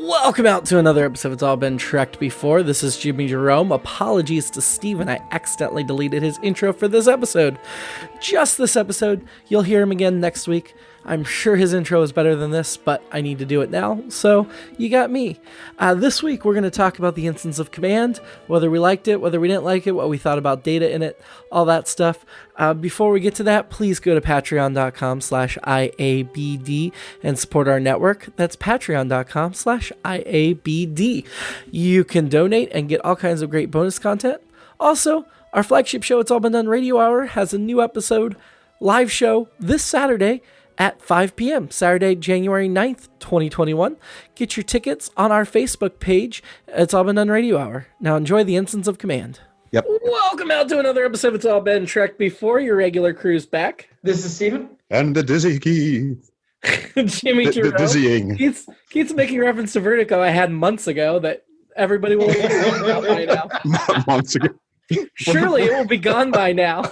Welcome out to another episode of It's All Been Trekked Before. This is Jimmy-Jerome. Apologies to Steven, I accidentally deleted his intro for this episode. Just this episode. You'll hear him again next week. I'm sure his intro is better than this, but I need to do it now, so you got me. This week, we're going to talk about the Ensigns of Command, whether we liked it, whether we didn't like it, what we thought about data in it, all that stuff. Before we get to that, please go to patreon.com/IABD and support our network. That's patreon.com/IABD. You can donate and get all kinds of great bonus content. Also, our flagship show, It's All Been Done Radio Hour, has a new episode, live show, this Saturday, at 5 p.m., Saturday, January 9th, 2021. Get your tickets on our Facebook page. It's All Been Done Radio Hour. Now enjoy the Ensigns of Command. Yep. Welcome out to another episode of It's All Been Trekked Before. Your regular crew's back. This is Steven. And the dizzy Keith. Jimmy-Jerome. The dizzying. Keith's making reference to Vertigo I had months ago that everybody will know about by now. Months ago. Surely it will be gone by now.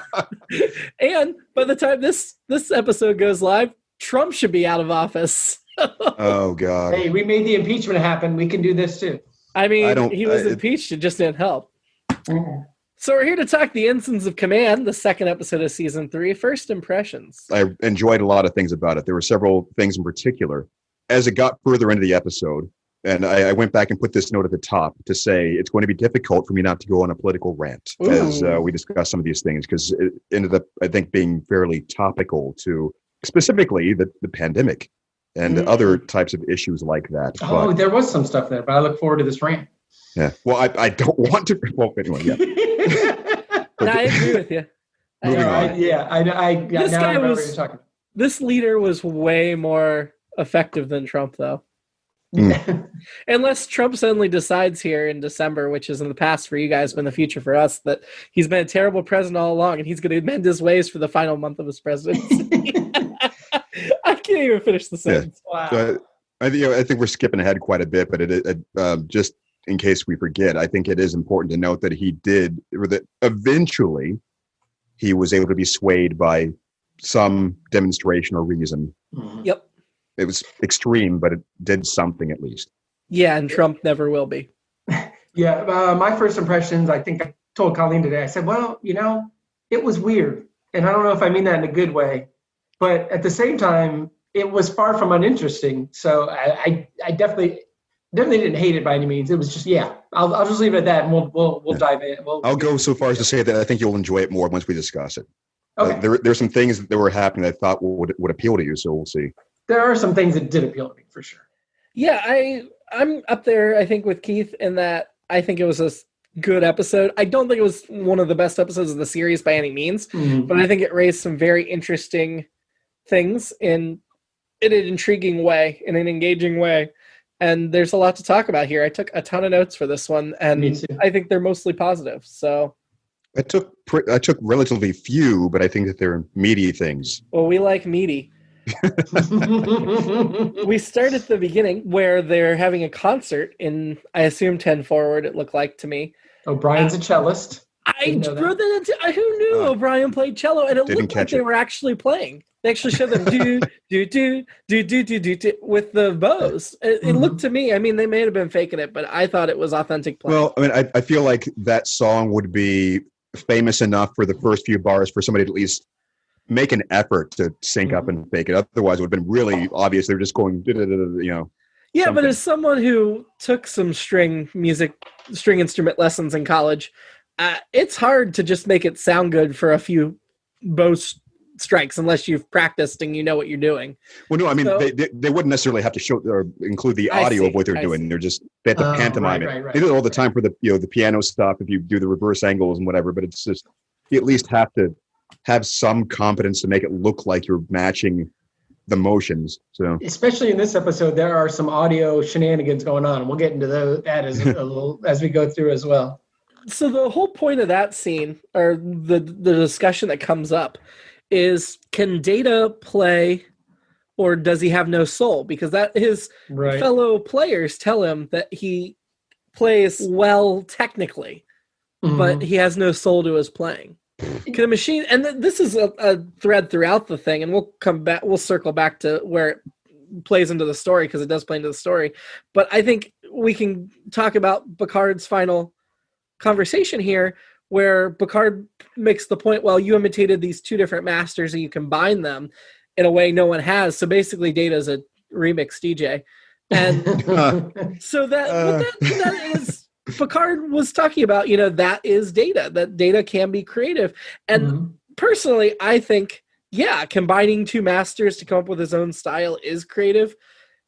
And by the time this episode goes live, Trump should be out of office. Oh, God. Hey, we made the impeachment happen. We can do this, too. I mean, he was impeached. It just didn't help. Mm-hmm. So we're here to talk the Ensigns of Command, the second episode of Season 3. First impressions. I enjoyed a lot of things about it. There were several things in particular. As it got further into the episode, and I went back and put this note at the top to say it's going to be difficult for me not to go on a political rant as we discuss some of these things, because it ended up, I think, being fairly topical to specifically the pandemic and other types of issues like that. Oh, there was some stuff there, but I look forward to this rant. Yeah. Well, I don't want to. Well, anyway, yeah. No, I agree with you. Moving on. This guy this leader was way more effective than Trump, though. Unless Trump suddenly decides here in December, which is in the past for you guys, but in the future for us, that he's been a terrible president all along, and he's going to amend his ways for the final month of his presidency. I can't even finish the sentence. Yeah. Wow. So I think we're skipping ahead quite a bit, but just in case we forget, I think it is important to note that that eventually he was able to be swayed by some demonstration or reason. Yep. It was extreme, but it did something at least. Yeah, and Trump never will be. Yeah, my first impressions, I think I told Colleen today, I said, well, it was weird. And I don't know if I mean that in a good way. But at the same time, it was far from uninteresting. So I definitely didn't hate it by any means. It was just, I'll just leave it at that, and we'll dive in. I'll go so far as to say that I think you'll enjoy it more once we discuss it. Okay. There's some things that were happening that I thought would appeal to you, so we'll see. There are some things that did appeal to me, for sure. Yeah, I'm up there, I think, with Keith in that I think it was a good episode. I don't think it was one of the best episodes of the series by any means, but I think it raised some very interesting things in an intriguing way, in an engaging way. And there's a lot to talk about here. I took a ton of notes for this one, and I think they're mostly positive. So I took relatively few, but I think that they're meaty things. Well, we like meaty. We start at the beginning where they're having a concert in, I assume, 10 Forward, it looked like to me. O'Brien's a cellist. I wrote that into, who knew O'Brien played cello, and it looked like they were actually playing. They actually showed them do with the bows. It looked to me, I mean, they may have been faking it, but I thought it was authentic playing. Well, I mean, I feel like that song would be famous enough for the first few bars for somebody to at least make an effort to sync up and fake it. Otherwise, it would have been really obvious. They're just going, Yeah, something. But as someone who took some string instrument lessons in college, it's hard to just make it sound good for a few bow strikes unless you've practiced and you know what you're doing. Well, no, I mean, they wouldn't necessarily have to show or include the audio of what they're doing. They're just, they have to pantomime it. Right. They do it all the time for the the piano stuff if you do the reverse angles and whatever, but it's just, you at least have to have some competence to make it look like you're matching the motions. So especially in this episode, there are some audio shenanigans going on, and we'll get into that as we go through as well. So the whole point of that scene, or the discussion that comes up, is can Data play, or does he have no soul? Because that his fellow players tell him that he plays well technically, but he has no soul to his playing. Can a machine, and this is a thread throughout the thing, and we'll circle back to where it plays into the story, because it does play into the story. But I think we can talk about Picard's final conversation here, where Picard makes the point, well, you imitated these two different masters and you combine them in a way no one has. So basically Data's a remix DJ. And so that is, Picard was talking about, that is Data, that Data can be creative. And personally, I think, combining two masters to come up with his own style is creative.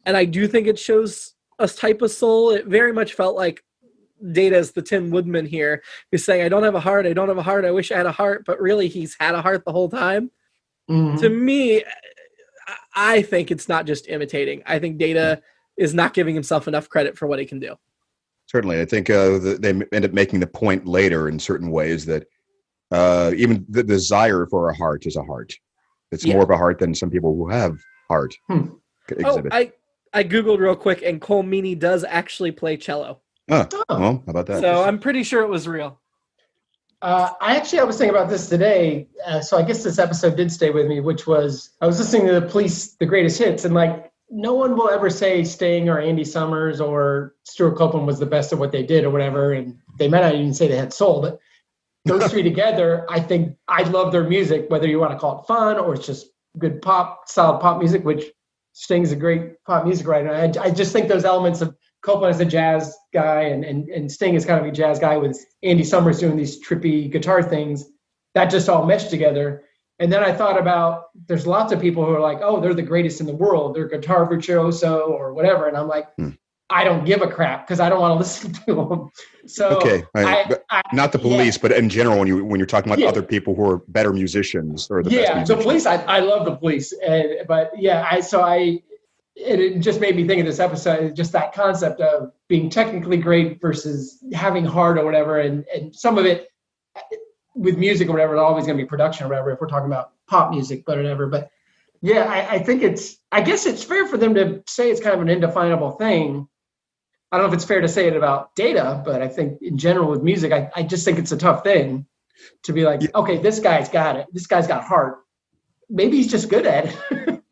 And I do think it shows a type of soul. It very much felt like Data is the Tin Woodman here, who's saying, I don't have a heart, I wish I had a heart, but really he's had a heart the whole time. To me, I think it's not just imitating. I think Data is not giving himself enough credit for what he can do. Certainly. I think they end up making the point later in certain ways that even the desire for a heart is a heart. It's more of a heart than some people who have heart exhibit. I Googled real quick, and Cole Meany does actually play cello. Well, how about that? So I'm pretty sure it was real. I was thinking about this today. So I guess this episode did stay with me, which was, I was listening to the Police, the Greatest Hits, and no one will ever say Sting or Andy Summers or Stuart Copeland was the best of what they did or whatever. And they might not even say they had soul, but those three together, I think I love their music, whether you want to call it fun or it's just good solid pop music, which Sting's a great pop music writer. I just think those elements of Copeland as a jazz guy and Sting is kind of a jazz guy with Andy Summers doing these trippy guitar things, that just all meshed together. And then I thought about, there's lots of people who are like, oh, they're the greatest in the world. They're guitar virtuoso or whatever. And I'm like, I don't give a crap because I don't want to listen to them. So okay, not the Police, but in general, when you're talking about other people who are better musicians or the best musicians. The Police, I love the Police, it just made me think of this episode, just that concept of being technically great versus having heart or whatever, and some of it with music or whatever, it's always going to be production or whatever. If we're talking about pop music, but whatever, but. Yeah, I think I guess it's fair for them to say it's kind of an indefinable thing. I don't know if it's fair to say it about Data, but I think in general with music, I just think it's a tough thing to be like, okay, this guy's got it. This guy's got heart. Maybe he's just good at it.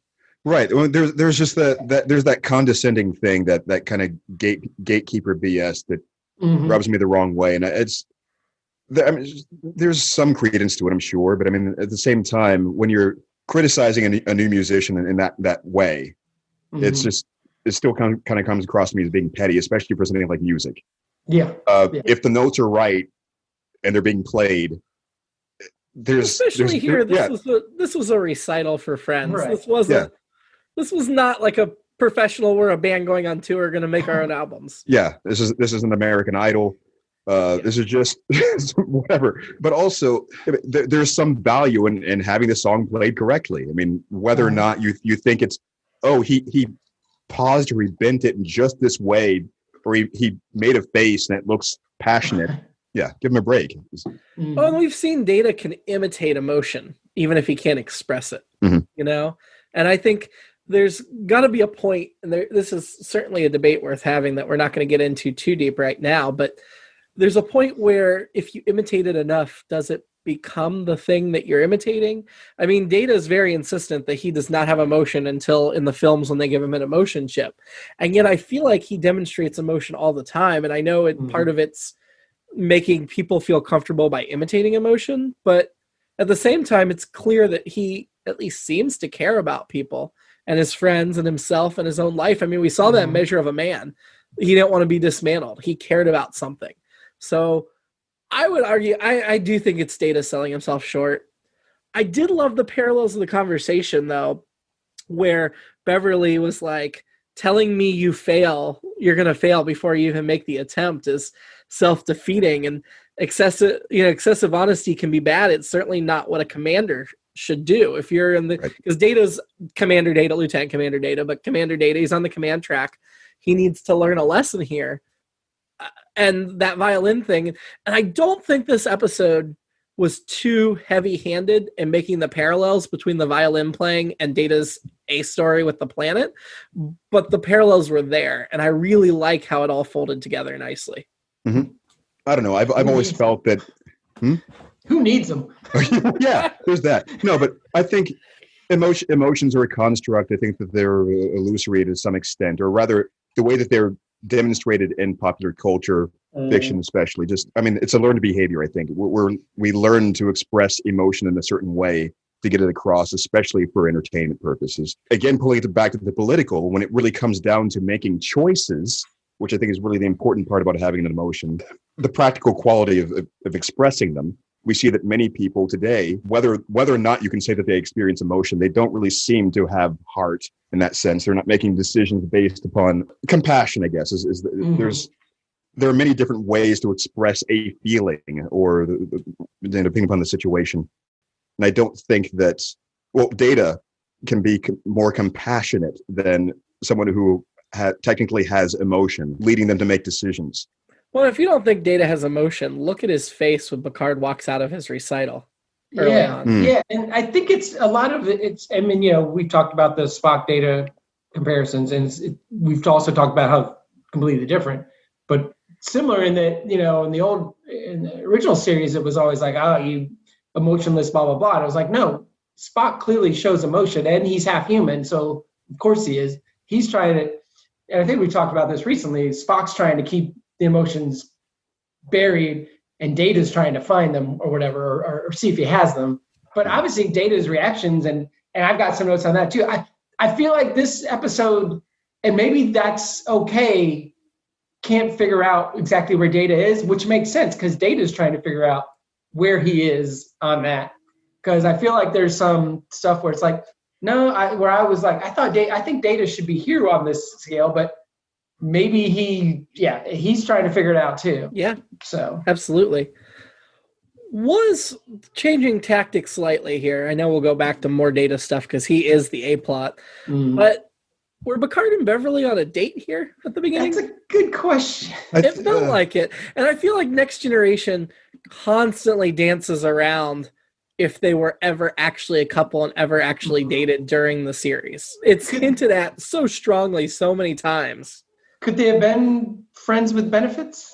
Right. Well, there's just there's that condescending thing, that kind of gatekeeper BS that rubs me the wrong way. And there's some credence to it, I'm sure. But I mean, at the same time, when you're criticizing a new musician in that way, it still kind of comes across to me as being petty, especially for something like music. If the notes are right and they're being played, this was a recital for friends. Right. This was not like a professional, we're a band going on tour, going to make our own albums. This is an American Idol. This is just whatever. But also, there's some value in having the song played correctly. I mean, whether or not you think it's, he paused or he bent it in just this way, or he made a face and it looks passionate. Yeah, give him a break. Well, and we've seen Data can imitate emotion, even if he can't express it, And I think there's got to be a point, and this is certainly a debate worth having that we're not going to get into too deep right now, but there's a point where if you imitate it enough, does it become the thing that you're imitating? I mean, Data is very insistent that he does not have emotion until in the films when they give him an emotion chip. And yet I feel like he demonstrates emotion all the time. And I know part of it's making people feel comfortable by imitating emotion. But at the same time, it's clear that he at least seems to care about people and his friends and himself and his own life. I mean, we saw that in Measure of a Man. He didn't want to be dismantled. He cared about something. So I would argue, I do think it's Data selling himself short. I did love the parallels of the conversation, though, where Beverly was like, telling me you're going to fail before you even make the attempt is self-defeating, and excessive honesty can be bad. It's certainly not what a commander should do. If you're in because Data's Commander Data, Lieutenant Commander Data, but Commander Data, he's on the command track. He needs to learn a lesson here. And that violin thing. And I don't think this episode was too heavy-handed in making the parallels between the violin playing and Data's A story with the planet. But the parallels were there. And I really like how it all folded together nicely. Mm-hmm. I don't know. I've always felt that... Who needs them? Yeah, there's that. No, but I think Emotions are a construct. I think that they're illusory to some extent, or rather, the way that they're demonstrated in popular culture, fiction especially. It's a learned behavior. I think we learn to express emotion in a certain way to get it across, especially for entertainment purposes. Again, pulling it back to the political, when it really comes down to making choices, which I think is really the important part about having an emotion, the practical quality of expressing them. We see that many people today, whether or not you can say that they experience emotion, they don't really seem to have heart in that sense. They're not making decisions based upon compassion, I guess. There are many different ways to express a feeling or depending upon the situation. And I don't think that, Data can be more compassionate than someone who technically has emotion, leading them to make decisions. Well, if you don't think Data has emotion, look at his face when Picard walks out of his recital early on. Yeah, and I think it's a lot of it. We've talked about the Spock Data comparisons, and we've also talked about how completely different, but similar in that, in the original series, it was always like, you emotionless, blah, blah, blah. And I was like, no, Spock clearly shows emotion, and he's half human, so of course he is. He's trying to, and I think we talked about this recently, Spock's trying to keep the emotions buried, and Data's trying to find them or whatever, or see if he has them. But obviously Data's reactions, and I've got some notes on that too. I feel like this episode, and maybe that's okay, can't figure out exactly where Data is, which makes sense because Data's trying to figure out where he is on that. Because I feel like there's some stuff where it's like, no, I think Data should be here on this scale, but maybe he's trying to figure it out too. Yeah. So absolutely. Was changing tactics slightly here. I know we'll go back to more Data stuff because he is the A-plot. But were Picard and Beverly on a date here at the beginning? That's a good question. It felt like it. And I feel like Next Generation constantly dances around if they were ever actually a couple and ever actually dated during the series. It's hinted at so strongly so many times. Could they have been friends with benefits?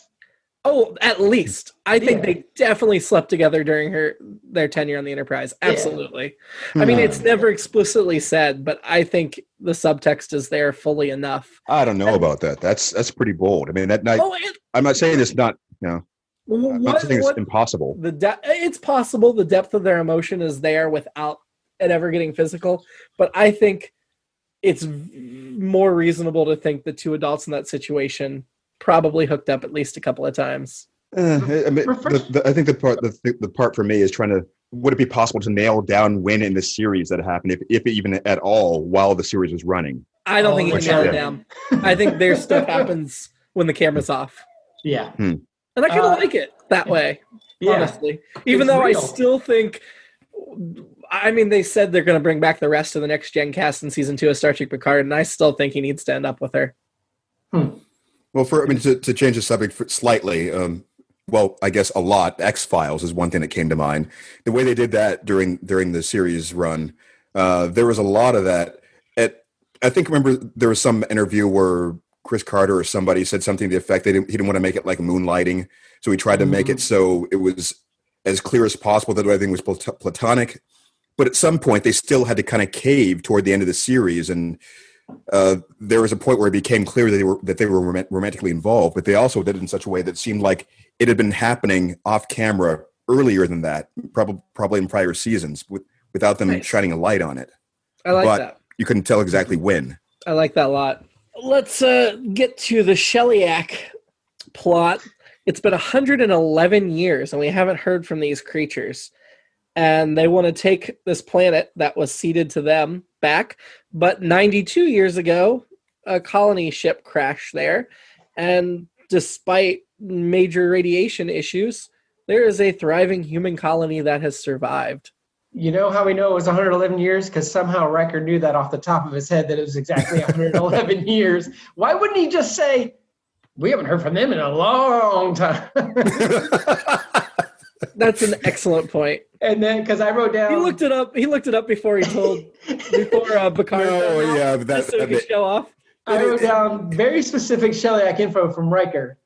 Oh, at least. I think they definitely slept together during their tenure on the Enterprise. Absolutely. Yeah. I mean, it's never explicitly said, but I think the subtext is there fully enough. I don't know about that. That's pretty bold. I mean, I'm not saying it's not, I'm not saying it's impossible. It's possible. The depth of their emotion is there without it ever getting physical. But I think it's more reasonable to think the two adults in that situation probably hooked up at least a couple of times. I think the part for me is would it be possible to nail down when in the series that happened, if even at all, while the series was running? I don't think you can nail it down. I think their stuff happens when the camera's off. Yeah. And I kind of like it that way, honestly. Even though real. I still think, they said they're going to bring back the rest of the Next Gen cast in season 2 of Star Trek Picard, and I still think he needs to end up with her. Well, to change the subject slightly, I guess a lot. X-Files is one thing that came to mind. The way they did that during the series run, there was a lot of that. Remember there was some interview where Chris Carter or somebody said something to the effect that he didn't want to make it like moonlighting, so he tried to make it so it was as clear as possible that everything was platonic. But at some point, they still had to kind of cave toward the end of the series, and there was a point where it became clear that they were romantically involved, but they also did it in such a way that seemed like it had been happening off camera earlier than that, probably in prior seasons, without them shining a light on it. I like that. You couldn't tell exactly when. I like that a lot. Let's get to the Shellyak plot. It's been 111 years, and we haven't heard from these creatures. And they want to take this planet that was ceded to them back. But 92 years ago, a colony ship crashed there. And despite major radiation issues, there is a thriving human colony that has survived. You know how we know it was 111 years? Because somehow Riker knew that off the top of his head that it was exactly 111 years. Why wouldn't he just say, we haven't heard from them in a long time? That's an excellent point. And then, because I wrote down, he looked it up before Picard. That's so he could show off. I wrote down very specific Shellyak info from Riker,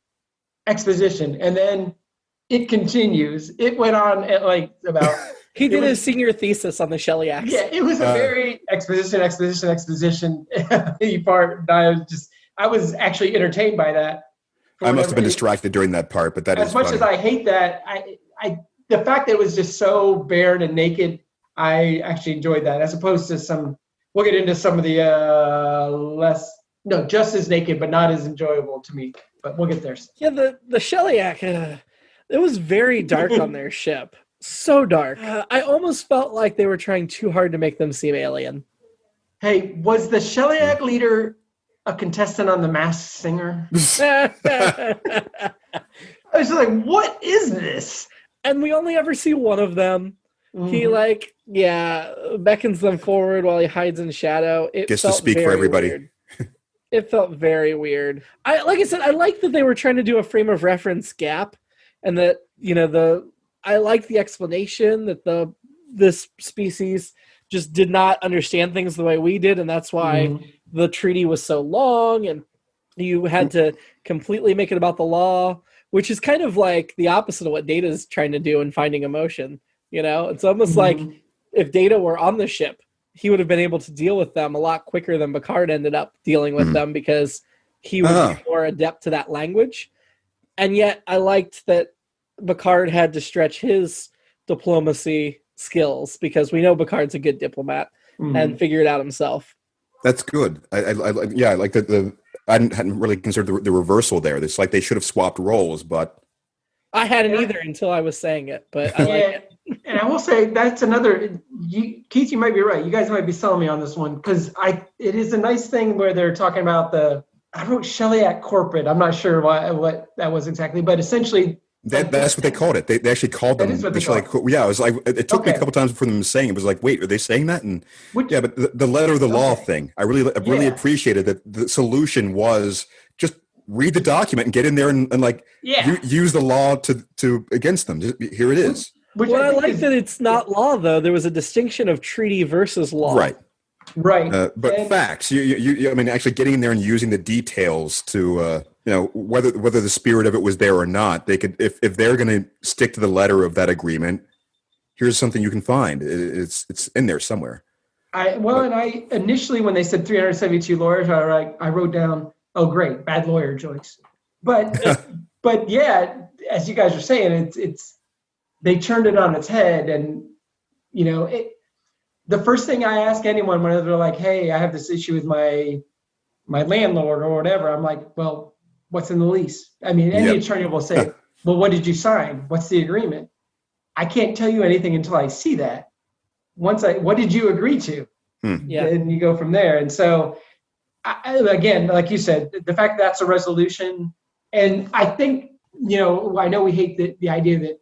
exposition, and then it continues. It went on at about He did his senior thesis on the Shellyak. Yeah, it was a very exposition part. I was actually entertained by that. I must have been distracted during that part, but that is funny. As much as I hate that, the fact that it was just so barren and naked, I actually enjoyed that, as opposed to we'll get into some of the just as naked, but not as enjoyable to me. But we'll get there. Yeah, the Shellyak, it was very dark on their ship. So dark. I almost felt like they were trying too hard to make them seem alien. Hey, was the Shellyak leader a contestant on The Masked Singer? I was just like, what is this? And we only ever see one of them. Mm-hmm. He beckons them forward while he hides in shadow. It gets to speak for everybody. Weird. It felt very weird. I like that they were trying to do a frame of reference gap, and that I like the explanation that this species just did not understand things the way we did, and that's why the treaty was so long, and you had to completely make it about the law, which is kind of like the opposite of what Data's trying to do in Finding Emotion. It's almost like if Data were on the ship, he would have been able to deal with them a lot quicker than Picard ended up dealing with them, because he was more adept to that language. And yet I liked that Picard had to stretch his diplomacy skills, because we know Picard's a good diplomat and figure it out himself. That's good. I like that. I hadn't really considered the reversal there. It's like they should have swapped roles, but I hadn't either until I was saying it. But I like it. And I will say that's another. Keith, you might be right. You guys might be selling me on this one, because it is a nice thing where they're talking about I wrote Shellyak corporate. I'm not sure what that was exactly, but essentially. That's what they called it. They actually called them. Yeah, it was like it took me a couple times for them saying it. Was like, wait, are they saying that? And but the letter of the law thing, I really appreciated that. The solution was just read the document and get in there and use the law to against them. Here it is. I like that it's not law, though. There was a distinction of treaty versus law. Right. But facts. I mean, actually getting in there and using the details to. Whether the spirit of it was there or not, they could, if they're going to stick to the letter of that agreement, here's something you can find. It's in there somewhere. I initially, when they said 372 lawyers, I wrote down, oh great, bad lawyer choice. But yeah, as you guys are saying, it's they turned it on its head, and the first thing I ask anyone when they're like, hey, I have this issue with my landlord or whatever, I'm like, well, what's in the lease? I mean, any attorney will say, well, what did you sign? What's the agreement? I can't tell you anything until I see that. What did you agree to? And you go from there. And so, again, like you said, the fact that that's a resolution, and I think, I know we hate the idea that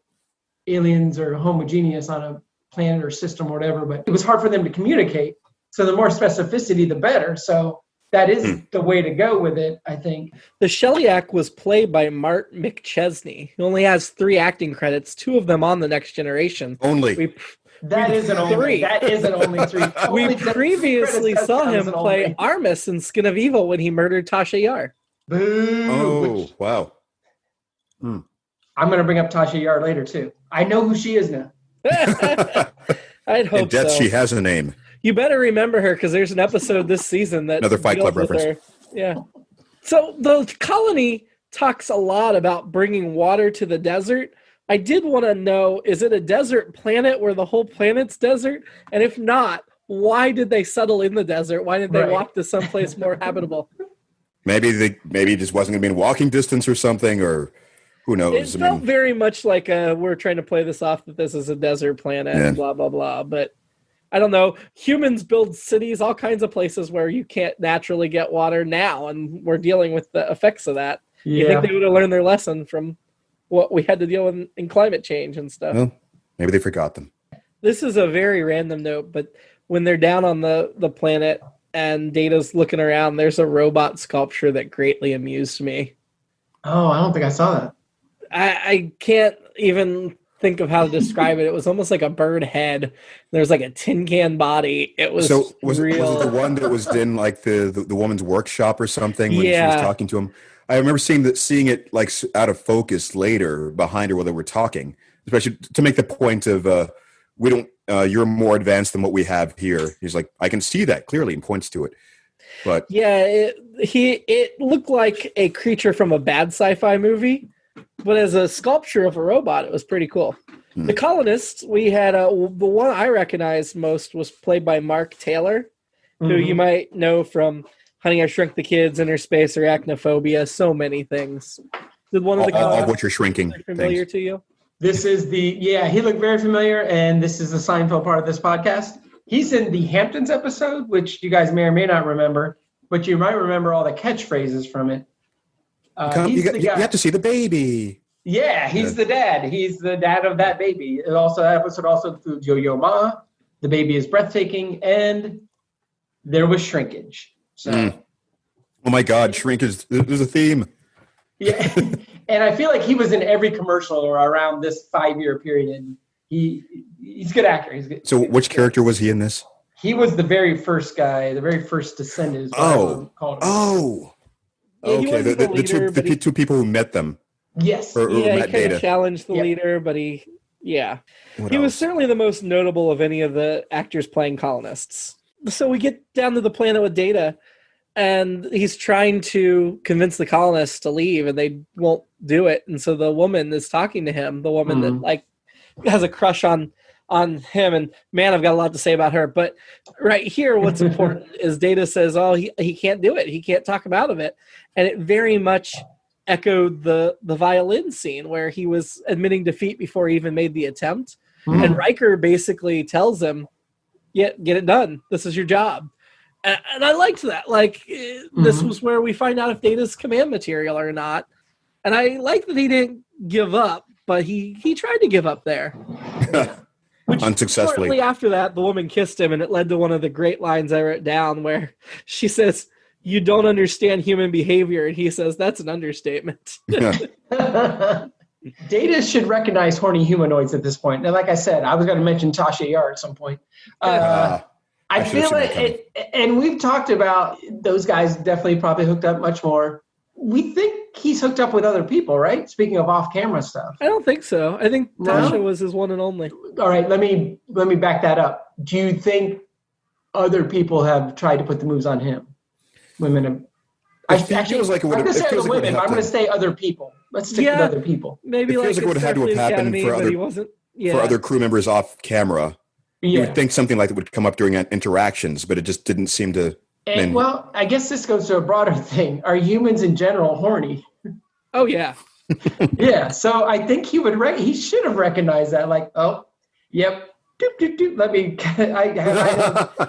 aliens are homogeneous on a planet or system or whatever, but it was hard for them to communicate. So the more specificity, the better. So that is the way to go with it, I think. The Shellyak was played by Mart McChesney, who only has 3 acting credits, 2 of them on The Next Generation. That isn't only 3. We previously saw him play Armis in Skin of Evil when he murdered Tasha Yar. Boo! Oh, wow. I'm going to bring up Tasha Yar later, too. I know who she is now. I'd hope in death, so. She has a name. You better remember her, because there's an episode this season that another Fight Club reference. Her. Yeah. So the colony talks a lot about bringing water to the desert. I did want to know, is it a desert planet where the whole planet's desert? And if not, why did they settle in the desert? Why didn't they walk to someplace more habitable? Maybe it just wasn't going to be in walking distance or something, or who knows? It felt very much like we're trying to play this off that this is a desert planet and blah, blah, blah. But I don't know. Humans build cities, all kinds of places where you can't naturally get water now, and we're dealing with the effects of that. Yeah. You think they would have learned their lesson from what we had to deal with in climate change and stuff? Well, maybe they forgot them. This is a very random note, but when they're down on the planet and Data's looking around, there's a robot sculpture that greatly amused me. Oh, I don't think I saw that. I can't even think of how to describe it. It was almost like a bird head. There's like a tin can body. It was was it the one that was in like the woman's workshop or something when she was talking to him? I remember seeing it like out of focus later behind her while they were talking, especially to make the point of we don't. You're more advanced than what we have here. He's like, I can see that clearly, and points to it. But yeah, it looked like a creature from a bad sci-fi movie, but as a sculpture of a robot, it was pretty cool. The colonists, we had the one I recognized most was played by Mark Taylor, who you might know from Honey, I Shrunk the Kids, Inner Space, or Arachnophobia, so many things. Did one of the all of which are shrinking familiar things. to you? This is he looked very familiar, and this is the Seinfeld part of this podcast. He's in the Hamptons episode, which you guys may or may not remember, but you might remember all the catchphrases from it. You have to see the baby. Yeah, he's the dad. He's the dad of that baby. That episode also includes Yo-Yo Ma, The Baby is Breathtaking, and there was shrinkage. So, oh my God, shrinkage! There's a theme. Yeah, and I feel like he was in every commercial around this 5-year period. And he's a good actor. He's good. So, which character was he in this? He was the very first guy, the very first descendant. Is what I called him. Okay. The two people who met them. Yes. Or he met kind Data. of challenged the leader, but he was certainly the most notable of any of the actors playing colonists. So we get down to the planet with Data, and he's trying to convince the colonists to leave, and they won't do it. And so the woman is talking to him, the woman that has a crush on him, and man, I've got a lot to say about her. But right here, what's important is Data says, he can't do it. He can't talk him out of it. And it very much echoed the violin scene where he was admitting defeat before he even made the attempt. And Riker basically tells him, get it done. This is your job. And I liked that. This was where we find out if Data's command material or not. And I like that he didn't give up, but he tried to give up there. Which, unsuccessfully. Shortly after that, the woman kissed him, and it led to one of the great lines I wrote down where she says, "You don't understand human behavior," and he says, "That's an understatement." Data should recognize horny humanoids at this point. And like I said, I was going to mention Tasha Yar at some point. I feel like, and we've talked about those guys definitely probably hooked up much more. We think he's hooked up with other people, right? Speaking of off-camera stuff. I don't think so. I think Tasha was his one and only. All right, let me back that up. Do you think other people have tried to put the moves on him? Women have. I'm going to say other women, but I'm going to say other people. Let's stick with other people. Maybe it feels like it would have had to have happened for other crew members off camera. You would think something like that would come up during interactions, but it just didn't seem to. Well, I guess this goes to a broader thing. Are humans in general horny? Oh, yeah. Yeah, so I think he should have recognized that. Like, oh, yep. Doop, doop, doop. Let me.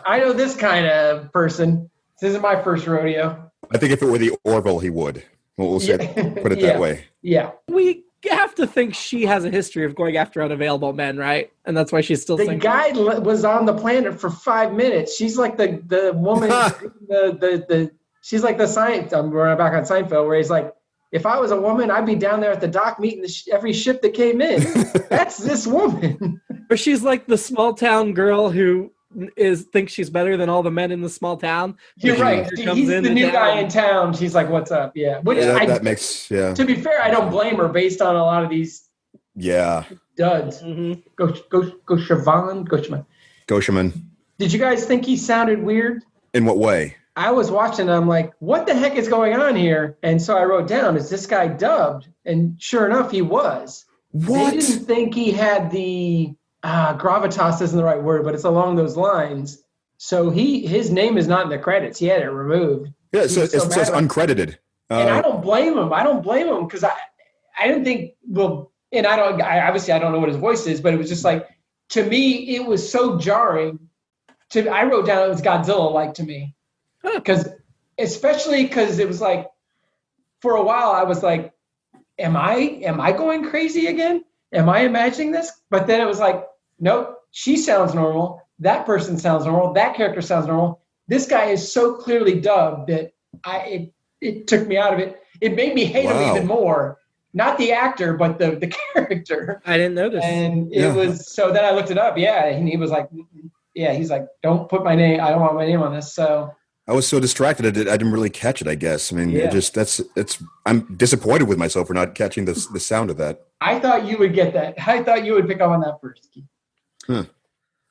I know this kind of person. This isn't my first rodeo. I think if it were the Orville, he would. We'll say, put it that way. Yeah. We have to think she has a history of going after unavailable men, right? And that's why she's still single. The guy was on the planet for 5 minutes. She's like the woman, she's like the science. We're back on Seinfeld, where he's like, if I was a woman, I'd be down there at the dock meeting every ship that came in. That's this woman. Or she's like the small town girl who thinks she's better than all the men in the small town. You're right. He's the new guy in town. She's like, "What's up?" Yeah. That makes. Yeah. To be fair, I don't blame her based on a lot of these. Yeah. Duds. Go Shaman. Did you guys think he sounded weird? In what way? I was watching. I'm like, "What the heck is going on here?" And so I wrote down, "Is this guy dubbed?" And sure enough, he was. What? They didn't think he had the. Gravitas isn't the right word, but it's along those lines. So his name is not in the credits. He had it removed. Yeah, it says uncredited. And I don't blame him. Because I didn't think, and obviously I don't know what his voice is, but it was just like, to me, it was so jarring. I wrote down it was Godzilla-like to me. Especially because it was like, for a while I was like, am I going crazy again? Am I imagining this? But then it was like, nope, she sounds normal. That person sounds normal. That character sounds normal. This guy is so clearly dubbed that it took me out of it. It made me hate him even more. Not the actor, but the character. I didn't notice. And it was, so then I looked it up. Yeah. And he was like, he's like, don't put my name. I don't want my name on this. So I was so distracted. I didn't really catch it, I guess. I mean, I'm disappointed with myself for not catching the sound of that. I thought you would get that. I thought you would pick up on that first.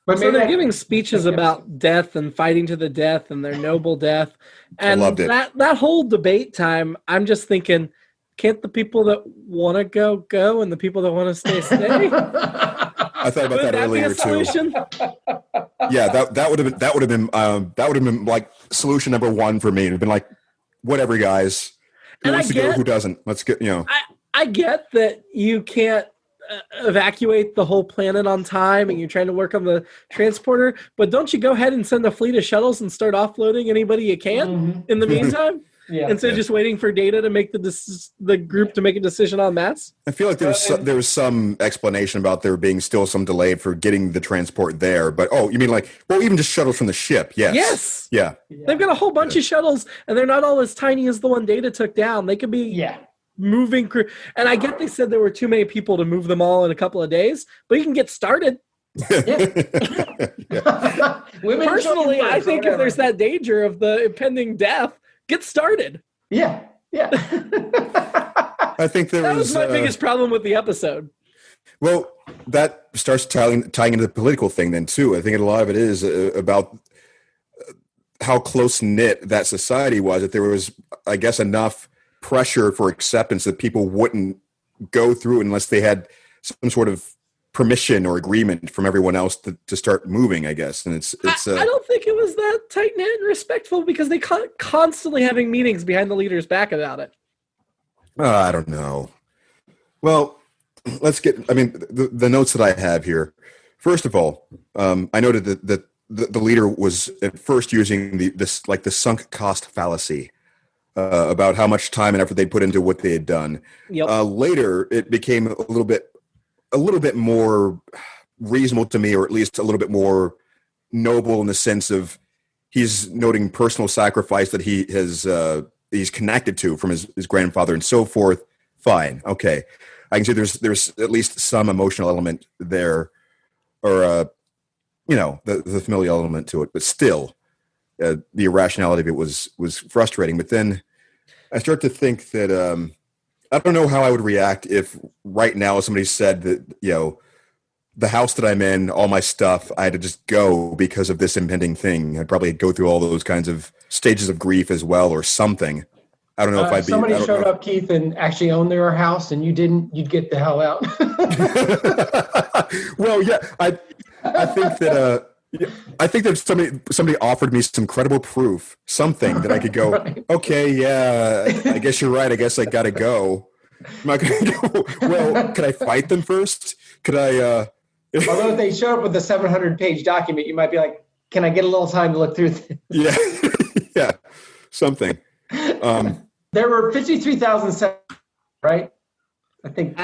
But So maybe they're giving speeches about death and fighting to the death and their noble death. And I loved it. that whole debate time, I'm just thinking, can't the people that want to go and the people that want to stay? I thought about that earlier too. Yeah, that would have been like solution number one for me. It'd have been like, whatever, guys. Who wants to go? Who doesn't? Let's get, I get that you can't evacuate the whole planet on time and you're trying to work on the transporter, but don't you go ahead and send a fleet of shuttles and start offloading anybody you can in the meantime? Instead of just waiting for data to make the group to make a decision en masse? I feel like there was some explanation about there being still some delay for getting the transport there, but you mean like, well, even just shuttles from the ship? Yes. Yeah. They've got a whole bunch of shuttles and they're not all as tiny as the one Data took down. They could be moving crew. And I get they said there were too many people to move them all in a couple of days, but you can get started. Personally, I think if there's that danger of the impending death, get started. Yeah. I think that was my biggest problem with the episode. Well, that starts tying into the political thing then too. I think a lot of it is about how close-knit that society was, that there was, I guess, enough pressure for acceptance that people wouldn't go through unless they had some sort of permission or agreement from everyone else to start moving, I guess. And I don't think it was that tight-knit and respectful because they constantly having meetings behind the leader's back about it. I don't know. Well, let's get, the notes that I have here. First of all, I noted that the leader was at first using the sunk cost fallacy about how much time and effort they put into what they had done. Yep. Later, it became a little bit more reasonable to me, or at least a little bit more noble in the sense of he's noting personal sacrifice that he's connected to from his grandfather and so forth. Fine. Okay. I can see there's at least some emotional element there, or, the familial element to it, but still the irrationality of it was frustrating. But then I start to think that, I don't know how I would react if right now somebody said that, the house that I'm in, all my stuff, I had to just go because of this impending thing. I'd probably go through all those kinds of stages of grief as well, or something. I don't know if I'd be. Somebody showed up, Keith, and actually owned their house, and you didn't. You'd get the hell out. Well, yeah, I think that somebody offered me some credible proof, something that I could go, right. Okay, yeah, I guess you're right. I guess I got to go. I'm not going to go. Well, could I fight them first? Could I? Although if they show up with a 700-page document, you might be like, "Can I get a little time to look through this?" Yeah, something. There were 53,000, right? I think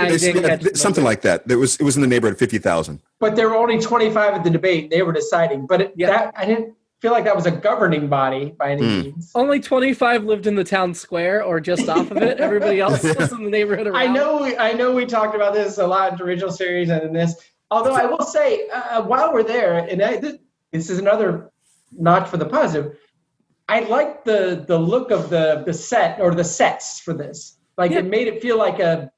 something like that. It was in the neighborhood of 50,000. But there were only 25 at the debate. They were deciding. But I didn't feel like that was a governing body by any means. Only 25 lived in the town square or just off of it. Everybody else was in the neighborhood around. I know we talked about this a lot in the original series and in this. Although I will say, while we're there, and this is another notch for the positive, I like the look of the set or the sets for this. It made it feel like a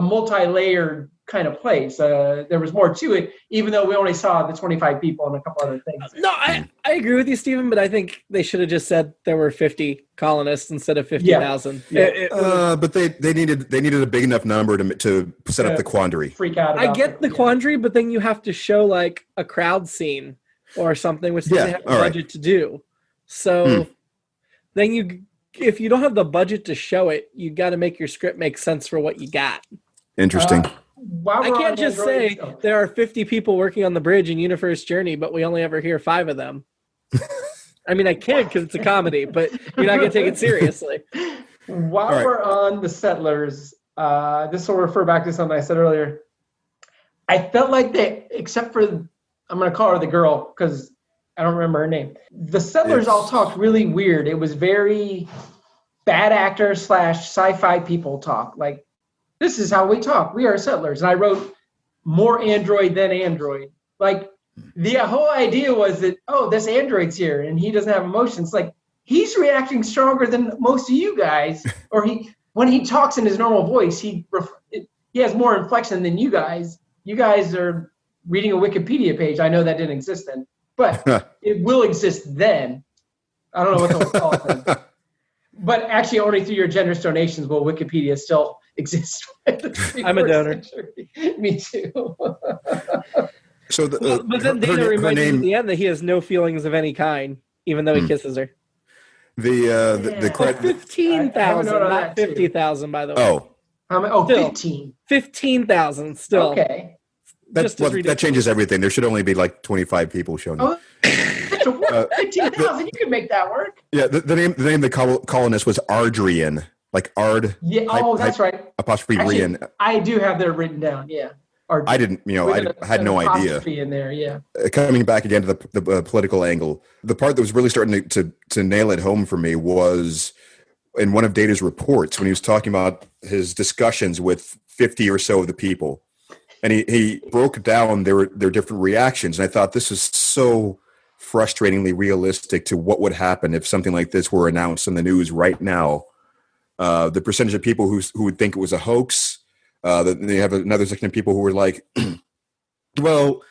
multi-layered kind of place. There was more to it, even though we only saw the 25 people and a couple other things. No, I agree with you, Stephen, but I think they should have just said there were 50 colonists instead of 50,000. Yeah. But they needed a big enough number to set up the quandary. Freak out about I get the quandary, but then you have to show like a crowd scene or something, which they have the budget to do. So then if you don't have the budget to show it, you got to make your script make sense for what you got. Interesting. I can't just say there are 50 people working on the bridge in Universe Journey, but we only ever hear 5 of them. I mean, I can because it's a comedy, but you're not going to take it seriously. While we're on the settlers, this will refer back to something I said earlier. I felt like they, except for, I'm going to call her the girl because I don't remember her name. The settlers all talked really weird. It was very bad actor / sci-fi people talk. Like, this is how we talk. We are settlers. And I wrote more android than android. Like, the whole idea was that, this android's here and he doesn't have emotions. Like, he's reacting stronger than most of you guys. Or when he talks in his normal voice, he has more inflection than you guys. You guys are reading a Wikipedia page, I know that didn't exist then, but it will exist then. I don't know what they'll call it then. But actually, only through your generous donations will Wikipedia still exist. I'm a donor. Me too. So, but then Data reminds him at the end that he has no feelings of any kind, even though he kisses her. The 15,000, not 50,000, by the way. Oh, 15. 15,000 still. Okay. That changes everything. There should only be like 25 people showing up. 15,000, you can make that work. Yeah, the name of the colonist was Ardrian, like Ard. Yeah. That's right. Apostrophe Rian. I do have that written down. Yeah. I didn't. I had no idea. In there, yeah. Coming back again to the political angle, the part that was really starting to nail it home for me was in one of Data's reports when he was talking about his discussions with 50 or so of the people, and he broke down their different reactions, and I thought this is so frustratingly realistic to what would happen if something like this were announced in the news right now. The percentage of people who would think it was a hoax. They have another section of people who were like, well,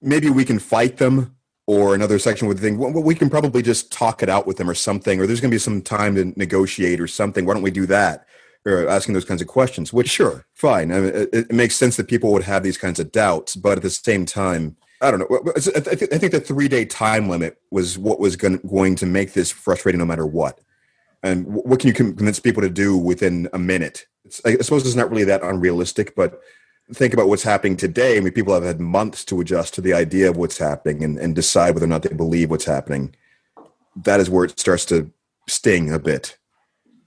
maybe we can fight them, or another section would think, well, we can probably just talk it out with them or something, or there's going to be some time to negotiate or something. Why don't we do that? Or asking those kinds of questions, which sure, fine. I mean, it makes sense that people would have these kinds of doubts, but at the same time, I don't know. I think the 3-day time limit was what was going to make this frustrating no matter what. And what can you convince people to do within a minute? I suppose it's not really that unrealistic, but think about what's happening today. I mean, people have had months to adjust to the idea of what's happening and decide whether or not they believe what's happening. That is where it starts to sting a bit.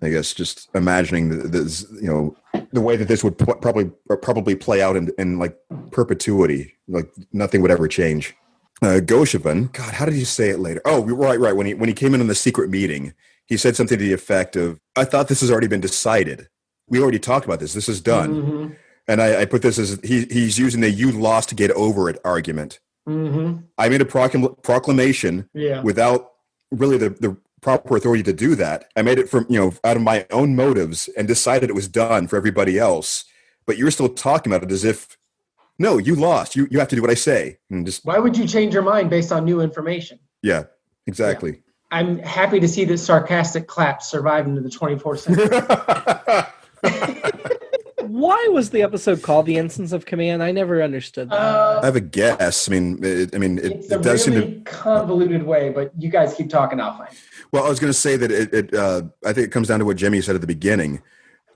I guess just imagining the way that this would probably play out in like perpetuity, like nothing would ever change. Goshavan, God, how did he say it later? Oh, right. When he came in on the secret meeting, he said something to the effect of, "I thought this has already been decided. We already talked about this. This is done." Mm-hmm. And I put this as he's using the "you lost to get over it" argument. Mm-hmm. I made a proclamation without really the proper authority to do that. I made it from, out of my own motives and decided it was done for everybody else. But you're still talking about it as if, no, you lost. You have to do what I say. And just, why would you change your mind based on new information? Yeah, exactly. Yeah. I'm happy to see this sarcastic clap survive into the 24th century. Why was the episode called "The Ensigns of Command"? I never understood that. I have a guess. It does seem to convoluted way, but you guys keep talking. I'll find. Well, I was going to say that I think it comes down to what Jimmy said at the beginning,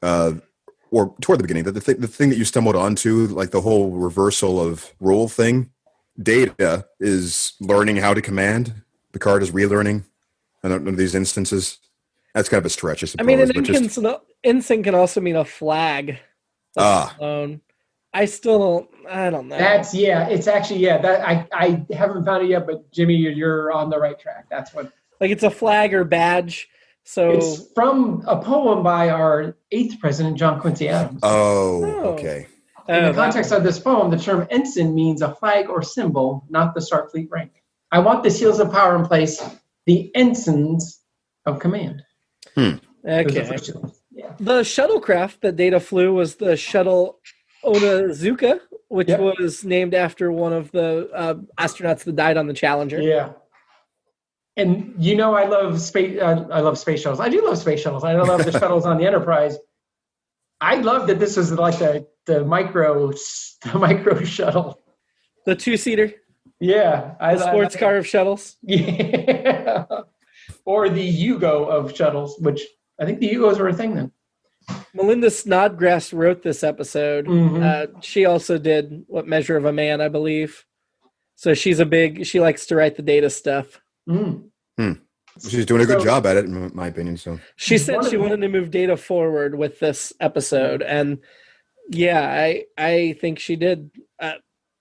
or toward the beginning, that the thing that you stumbled onto, like the whole reversal of role thing, Data is learning how to command. Picard is relearning. I don't know these instances. That's kind of a stretch, I suppose. I mean, an ensign can also mean a flag. I don't know. It's actually, that I haven't found it yet, but Jimmy, you're on the right track. That's what. Like it's a flag or badge. So it's from a poem by our 8th president, John Quincy Adams. Oh, okay. In the context of this poem, the term ensign means a flag or symbol, not the Starfleet rank. I want the seals of power in place, the ensigns of command. Okay. The shuttlecraft that Data flew was the shuttle Onizuka, which was named after one of the astronauts that died on the Challenger. Yeah. And I love space. I love space shuttles. I do love space shuttles. I love the shuttles on the Enterprise. I love that this is like the micro shuttle, the 2-seater. Yeah, the sports car of shuttles. Yeah, or the Yugo of shuttles, which I think the Yugos were a thing then. Melinda Snodgrass wrote this episode. Mm-hmm. She also did What Measure of a Man, I believe. So she likes to write the Data stuff. She's doing a good job at it, in my opinion. So she said she wanted to move Data forward with this episode, and I think she did.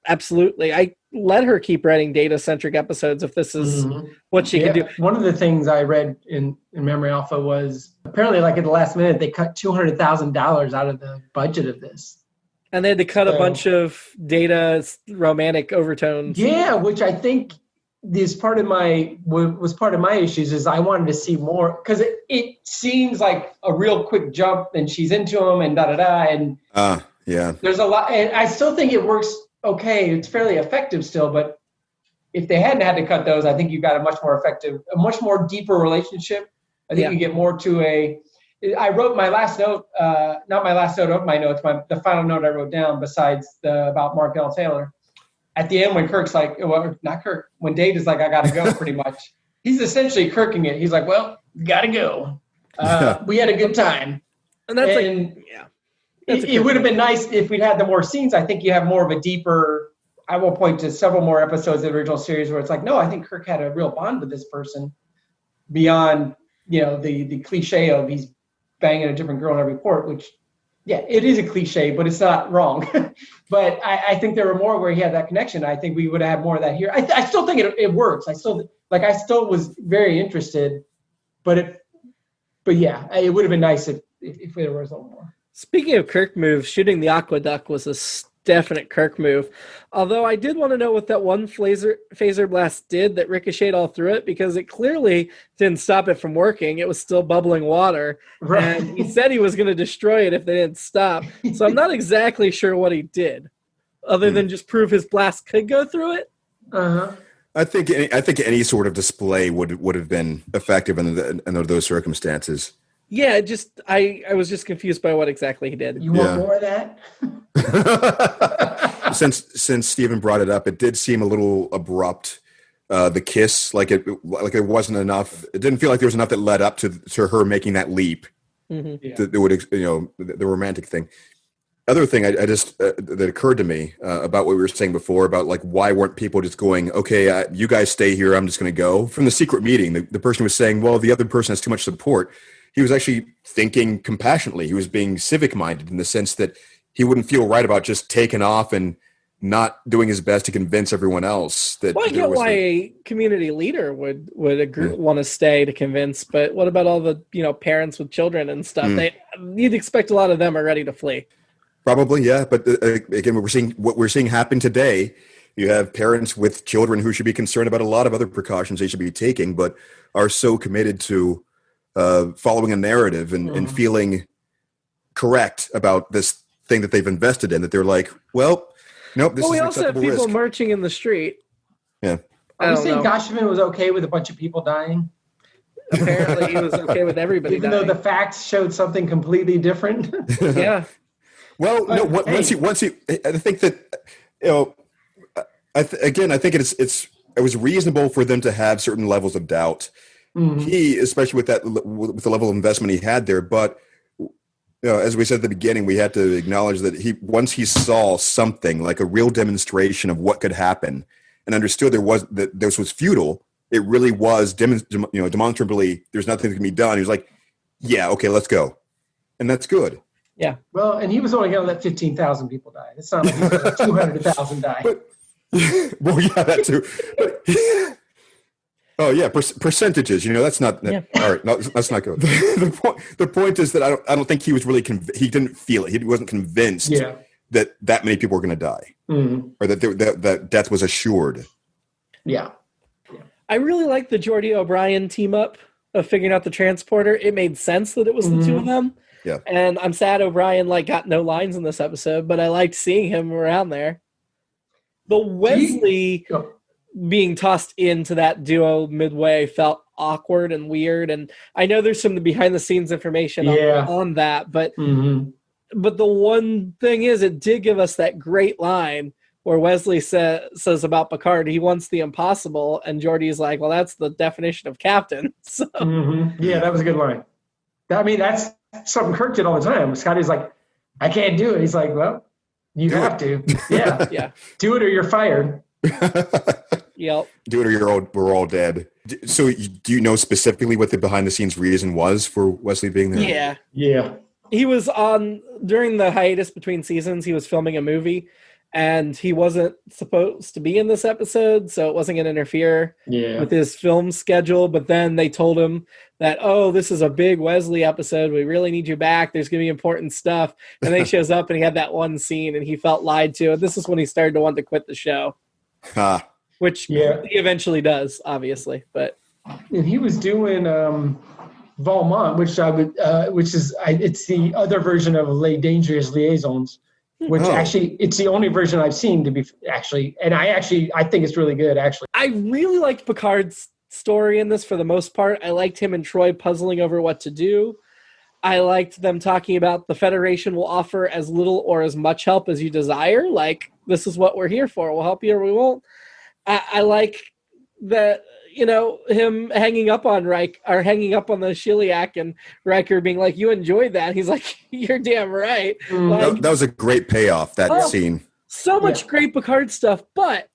Absolutely, I let her keep writing Data-centric episodes if this is what she can do. One of the things I read in Memory Alpha was apparently, like at the last minute, they cut $200,000 out of the budget of this, and they had to cut a bunch of Data romantic overtones. Yeah, which I think was part of my issues is I wanted to see more because it seems like a real quick jump and she's into him and and there's a lot, and I still think it works okay, it's fairly effective still, but if they hadn't had to cut those, I think you got a much more effective, a much more deeper relationship. I think you get more to I wrote my last note, not my last note of my notes, the final note I wrote down besides about Mark L. Taylor. At the end when Kirk's like, well, not Kirk, when Dave is like, I got to go pretty much. He's essentially Kirking it. He's like, well, got to go. We had a good time. And that's it would have been nice if we'd had the more scenes. I think you have more of a deeper, I will point to several more episodes of the original series where it's like, no, I think Kirk had a real bond with this person beyond, the cliche of he's banging a different girl in every port, which, yeah, it is a cliche, but it's not wrong. But I think there were more where he had that connection. I think we would have more of that here. I still think it works. I still was very interested, but yeah, it would have been nice if there was a little more. Speaking of Kirk moves, shooting the aqueduct was a definite Kirk move. Although I did want to know what that one phaser blast did that ricocheted all through it, because it clearly didn't stop it from working. It was still bubbling water. Right. And he said he was going to destroy it if they didn't stop. So I'm not exactly sure what he did, other than just prove his blast could go through it. Uh-huh. I think any sort of display would have been effective under those circumstances. Yeah, I was just confused by what exactly he did. You want more of that? Since Stephen brought it up, it did seem a little abrupt. The kiss, like it wasn't enough. It didn't feel like there was enough that led up to her making that leap. Mm-hmm. Yeah. That would, the romantic thing. Other thing I just that occurred to me about what we were saying before about like why weren't people just going, okay, you guys stay here, I'm just going to go. From the secret meeting, the person was saying, well, the other person has too much support. He was actually thinking compassionately. He was being civic-minded in the sense that he wouldn't feel right about just taking off and not doing his best to convince everyone else that. Well, I get why a community leader would agree, want to stay to convince, but what about all the parents with children and stuff? You'd expect a lot of them are ready to flee. Probably, yeah. But again, what we're seeing happen today. You have parents with children who should be concerned about a lot of other precautions they should be taking, but are so committed to following a narrative and feeling correct about this thing that they've invested in, that they're like, well, nope, this is an acceptable risk. We also have people marching in the street. Yeah. Are you saying Goshman was okay with a bunch of people dying? Apparently he was okay with everybody Even dying. though the facts showed something completely different? Yeah. Well, no, once he, I think that, I think it was reasonable for them to have certain levels of doubt. Mm-hmm. He, especially with the level of investment he had there, but as we said at the beginning, we had to acknowledge that once he saw something like a real demonstration of what could happen, and understood that this was futile. It really was demonstrably. There's nothing that can be done. He was like, "Yeah, okay, let's go," and that's good. Yeah. Well, and he was only going to let 15,000 people die. It's not like he let 200,000 die. Well, yeah, that too. But, oh yeah, percentages. That's not all right. No, let's not go. The point is that I don't think he was really he didn't feel it. He wasn't convinced that many people were going to die, or that death was assured. Yeah. I really like the Geordie O'Brien team up of figuring out the transporter. It made sense that it was the two of them. Yeah. And I'm sad O'Brien got no lines in this episode, but I liked seeing him around there. The Wesley being tossed into that duo midway felt awkward and weird, and I know there's some behind the scenes information on that, but but the one thing is, it did give us that great line where Wesley says about Picard, he wants the impossible, and Geordie's like, well, that's the definition of captain. So. Yeah, that was a good line. I mean, that's something Kirk did all the time. Scotty's like, I can't do it. He's like, well, you have to. Yeah. Yeah. Do it or you're fired. Yep. Do it or we're all dead. So do you know specifically what the behind the scenes reason was for Wesley being there? Yeah. Yeah. He was during the hiatus between seasons, he was filming a movie, and he wasn't supposed to be in this episode, so it wasn't going to interfere with his film schedule. But then they told him that, this is a big Wesley episode. We really need you back. There's going to be important stuff. And then he shows up, and he had that one scene, and he felt lied to. And this is when he started to want to quit the show, which he eventually does, obviously. But and he was doing Valmont, which it's the other version of Les Dangerous Liaisons. which actually it's the only version I've seen and I think it's really good actually. I really liked Picard's story in this for the most part. I liked him and Troy puzzling over what to do. I liked them talking about the Federation will offer as little or as much help as you desire. Like, this is what we're here for. We'll help you or we won't. I like that, him hanging up on Riker, or hanging up on the Shiliak, and Riker being like, you enjoyed that. He's like, you're damn right. Like, that was a great payoff, that scene. So much great Picard stuff, but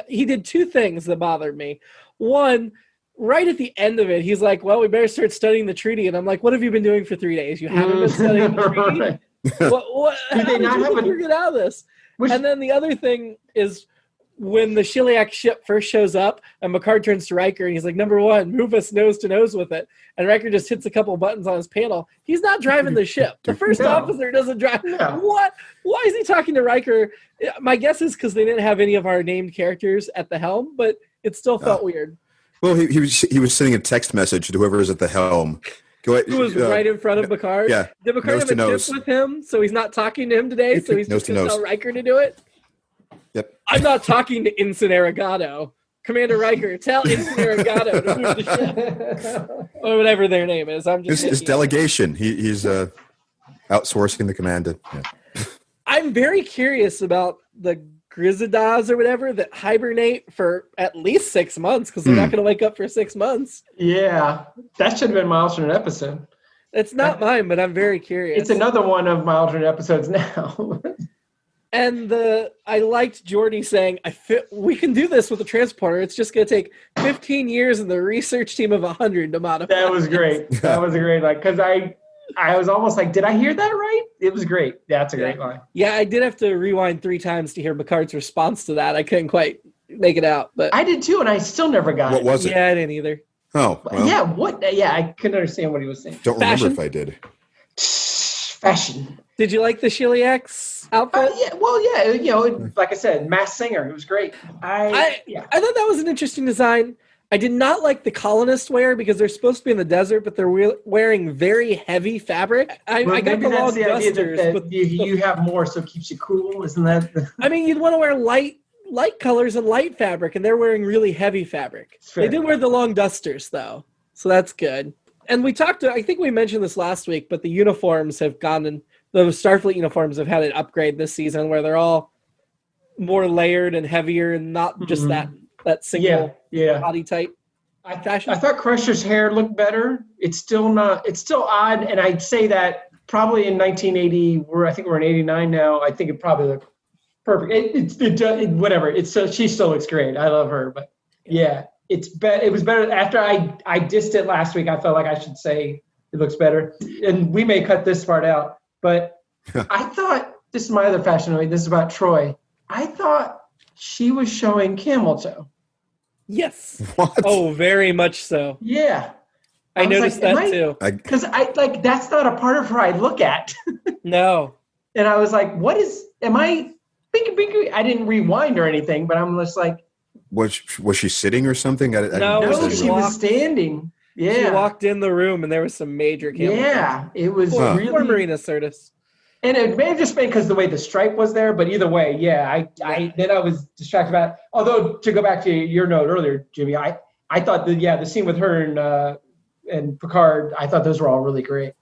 he did two things that bothered me. One, right at the end of it, he's like, well, we better start studying the treaty. And I'm like, what have you been doing for 3 days? You haven't been studying the treaty? Right. What, Did they not have get out of this? And then the other thing is when the Shiliak ship first shows up and Picard turns to Riker and he's like, number one, move us nose to nose with it. And Riker just hits a couple buttons on his panel. He's not driving the ship. The first officer doesn't drive. No. What? Why is he talking to Riker? My guess is because they didn't have any of our named characters at the helm, but it still felt weird. Well, he was sending a text message to whoever is at the helm. Who was right in front of Picard? Yeah. Did Picard have a tip with him, so he's not talking to him today, so he's just going to tell Riker to do it? Yep. I'm not talking to Ensign Arregato. Commander Riker, tell Ensign Arregato to move the ship. Or whatever their name is. I'm just his delegation. He's outsourcing the command. Yeah. I'm very curious about the Grizzlies or whatever that hibernate for at least 6 months because they're not going to wake up for 6 months. Yeah, that should have been my alternate episode. It's not mine, but I'm very curious. It's another one of my alternate episodes now. And I liked Geordi saying, we can do this with a transporter. It's just going to take 15 years and the research team of 100 to modify. That was great. That was a great line. Because I was almost like, did I hear that right? It was great. That's a great line. Yeah, I did have to rewind 3 times to hear Picard's response to that. I couldn't quite make it out. But I did too, and I still never got it. What was it? Yeah, I didn't either. Oh, well. Yeah, what? Yeah, I couldn't understand what he was saying. Don't remember if I did. Fashion. Did you like the Shiliak's outfit? Yeah, well, yeah, like I said, Masked Singer. It was great. I thought that was an interesting design. I did not like the colonist wear because they're supposed to be in the desert, but they're wearing very heavy fabric. I got the long dusters. But you have more, so it keeps you cool, isn't that? I mean, you'd want to wear light colors and light fabric, and they're wearing really heavy fabric. They did wear the long dusters, though, so that's good. And I think we mentioned this last week, but the uniforms have the Starfleet uniforms have had an upgrade this season where they're all more layered and heavier and not just that single body type. I thought Crusher's hair looked better. It's still odd, and I'd say that probably in 1980, I think we're in 89 now. I think it probably looked perfect. Whatever. She still looks great. I love her, but yeah. It was better after I dissed it last week. I felt like I should say it looks better, and we may cut this part out. But I thought this is my other fashion. This is about Troy. I thought she was showing camel toe. Yes. What? Oh, very much so. Yeah. I noticed that too. Because that's not a part of her I look at. No. And I was like, am I thinking? I didn't rewind or anything, but I'm just like. Was she sitting or something? No, she was standing. Yeah. She walked in the room and there was some major camel. Yeah, it was really. Poor Marina Sirtis. And it may have just been because the way the stripe was there, but either way, I was distracted about it. Although, to go back to your note earlier, Jimmy, I thought the scene with her and Picard, I thought those were all really great.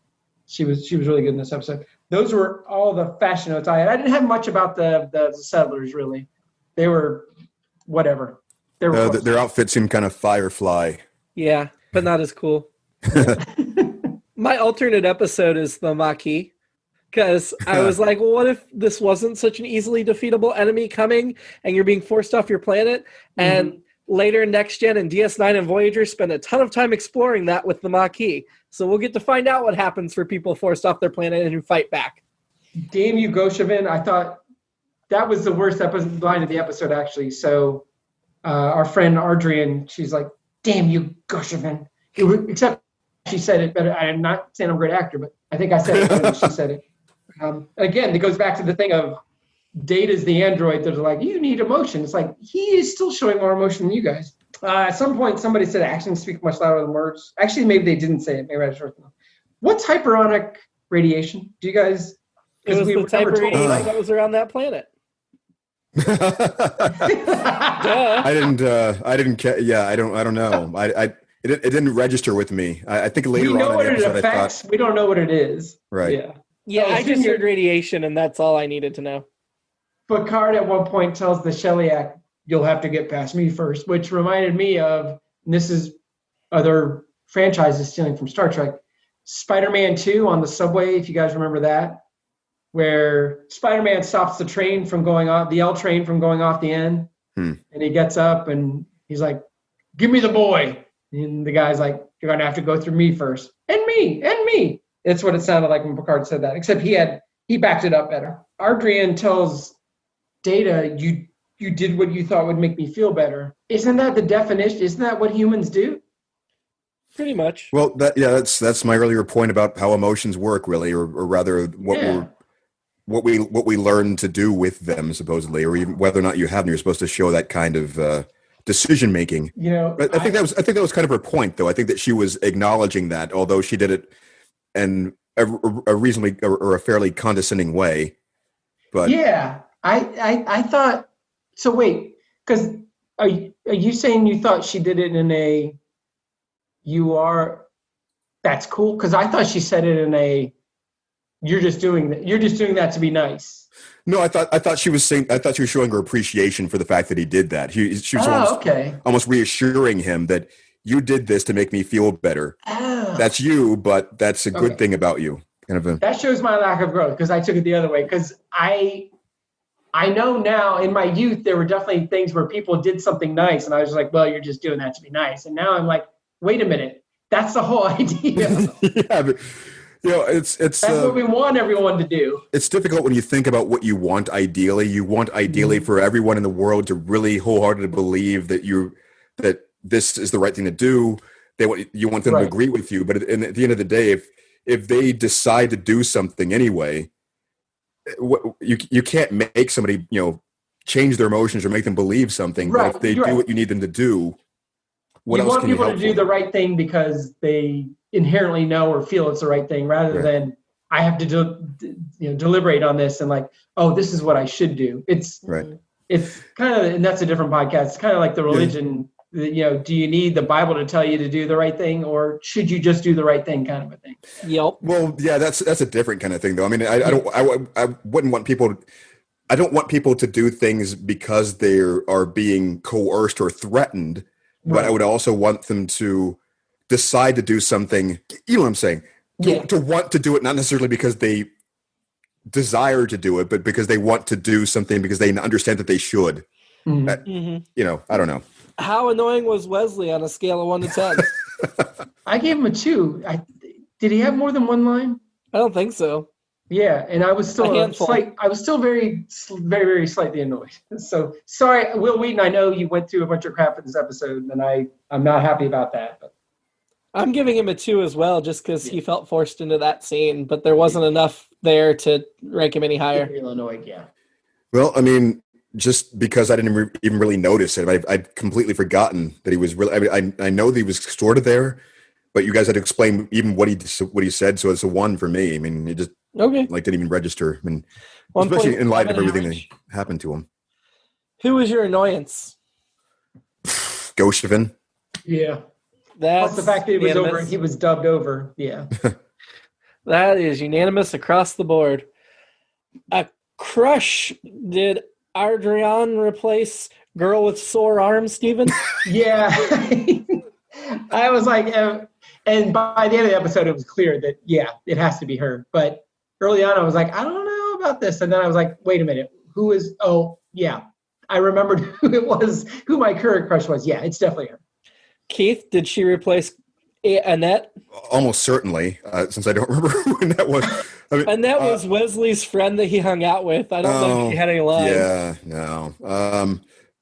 She was really good in this episode. Those were all the fashion notes I had. I didn't have much about the settlers, really. They were whatever. Their outfit seemed kind of Firefly. Yeah, but not as cool. My alternate episode is the Maquis, because I was like, well, what if this wasn't such an easily defeatable enemy coming and you're being forced off your planet? And later in Next Gen and DS9 and Voyager spend a ton of time exploring that with the Maquis. So we'll get to find out what happens for people forced off their planet and who fight back. Damn you, Goshevin. I thought that was the worst line of the episode, actually. So our friend Ardrian, she's like, damn you, Goshevin. Except she said it better. I'm not saying I'm a great actor, but I think I said it better than she said it. Again, it goes back to the thing of Data's the android. They're like, you need emotion. It's like, he is still showing more emotion than you guys. At some point, somebody said actions speak much louder than words. Actually, maybe they didn't say it. Maybe I just heard them. What's hyperonic radiation? Do you guys It was we the were type never of told, radiation right? that was around that planet. I didn't. Yeah, I don't know. It didn't register with me. I think later We know on in what the it episode, I affects. thought, We don't know what it is. right. Yeah. Yeah, Oh, I just Junior- heard radiation, and that's all I needed to know. Picard at one point tells the Shellyak, "You'll have to get past me first," which reminded me of, and this is other franchises stealing from Star Trek, Spider-Man 2 on the subway, if you guys remember that, where Spider-Man stops the train from going off, the L train from going off the end, and he gets up and he's like, "Give me the boy." And the guy's like, "You're going to have to go through me first. And me, and me." That's what it sounded like when Picard said that, except he backed it up better. Ardrian tells Data, you did what you thought would make me feel better. Isn't that the definition? Isn't that what humans do? Pretty much. Well, that's my earlier point about how emotions work, really, or rather what we learn to do with them, supposedly, or even whether or not you have them. You're supposed to show that kind of decision making. You know, But I think that was kind of her point, though. I think that she was acknowledging that, although she did it in a reasonably or a fairly condescending way. But yeah, I thought so. Wait, because are you saying you thought she did it in a that's cool? Because I thought she said it in a you're just doing that to be nice. no, I thought she was showing her appreciation for the fact that he did that. She was almost reassuring him that you did this to make me feel better. Oh. That's you, but that's a good thing about you. That shows my lack of growth because I took it the other way. Because I know now in my youth there were definitely things where people did something nice and I was like, well, you're just doing that to be nice. And now I'm like, wait a minute, that's the whole idea. Yeah, but it's that's what we want everyone to do. It's difficult when you think about what you want ideally. You want ideally for everyone in the world to really wholeheartedly believe that this is the right thing to do. You want them to agree with you, but at the end of the day, if they decide to do something anyway, you can't make somebody change their emotions or make them believe something. Right. But if they do what you need them to do, what else can you help? You want people to do the right thing because they inherently know or feel it's the right thing, rather than I have to deliberate on this and like, oh, this is what I should do. It's kind of, and that's a different podcast. It's kind of like the religion. Do you need the Bible to tell you to do the right thing, or should you just do the right thing, kind of a thing? Yep. Well, yeah, that's a different kind of thing, though. I mean, I wouldn't want people. I don't want people to do things because they are being coerced or threatened, but I would also want them to decide to do something. You know what I'm saying? To want to do it, not necessarily because they desire to do it, but because they want to do something because they understand that they should. Mm-hmm. I don't know. How annoying was Wesley on a scale of 1 to 10? I gave him a 2. Did he have more than one line? I don't think so. Yeah, and I was still very, very, very slightly annoyed. So sorry, Will Wheaton. I know you went through a bunch of crap in this episode, and I'm not happy about that. But I'm giving him a 2 as well, just because he felt forced into that scene, but there wasn't enough there to rank him any higher. Real annoyed, yeah. Well, I mean, just because I didn't even really notice it, I'd completely forgotten that he was really. I know that he was sort of there, but you guys had to explain even what he said, so it's a 1 for me. I mean, it just didn't even register. I mean, especially in light of everything that happened to him. Who was your annoyance? Goshevin. Yeah, that's the fact that it was over. He was dubbed over. Yeah, that is unanimous across the board. A crush. Did Ardrian replace girl with sore arms, Steven? Yeah. I was like, and by the end of the episode, it was clear that, it has to be her. But early on, I was like, I don't know about this. And then I was like, wait a minute. Who is, I remembered who it was, who my current crush was. Yeah, it's definitely her. Keith, did she replace Annette? Almost certainly, since I don't remember who Annette was. I mean, Annette was Wesley's friend that he hung out with. I don't know if she had any lines. Yeah, no.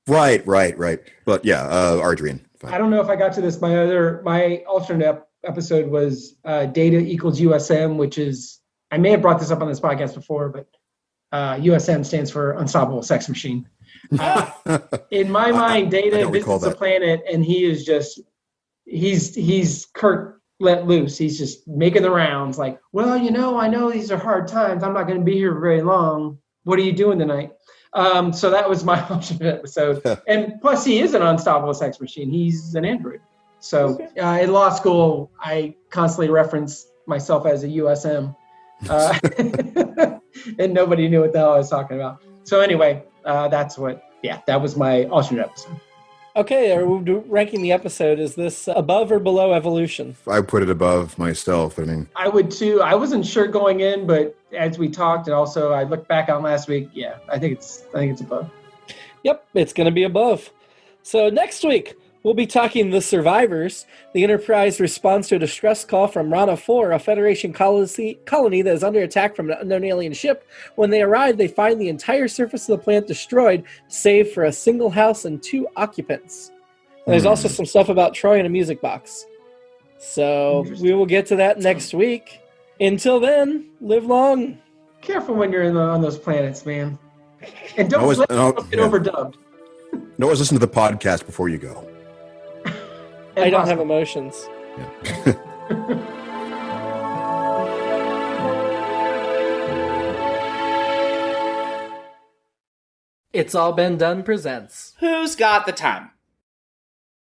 Right. But Ardrian. Fine. I don't know if I got to this. My alternate episode was Data equals USM, which is, I may have brought this up on this podcast before, but USM stands for Unstoppable Sex Machine. In my mind, Data visits a planet and he is just, he's Kirk let loose. He's just making the rounds like, well, I know these are hard times. I'm not going to be here very long. What are you doing tonight? So that was my alternate episode. And plus, he is an unstoppable sex machine. He's an android. So in law school, I constantly reference myself as a USM. And nobody knew what the hell I was talking about. So anyway, that was my alternate episode. Okay, ranking the episode. Is this above or below Evolution? I put it above myself. I would too. I wasn't sure going in, but as we talked, and also I looked back on last week, I think it's above. Yep, it's going to be above. So next week, we'll be talking The Survivors. The Enterprise responds to a distress call from Rana 4, a Federation colony that is under attack from an unknown alien ship. When they arrive, they find the entire surface of the planet destroyed, save for a single house and 2 occupants. And there's also some stuff about Troy in a music box. So we will get to that next week. Until then, live long. Careful when you're on those planets, man. And don't get overdubbed. Always listen to the podcast before you go. I don't have emotions. Yeah. It's All Been Done presents Who's Got the Time?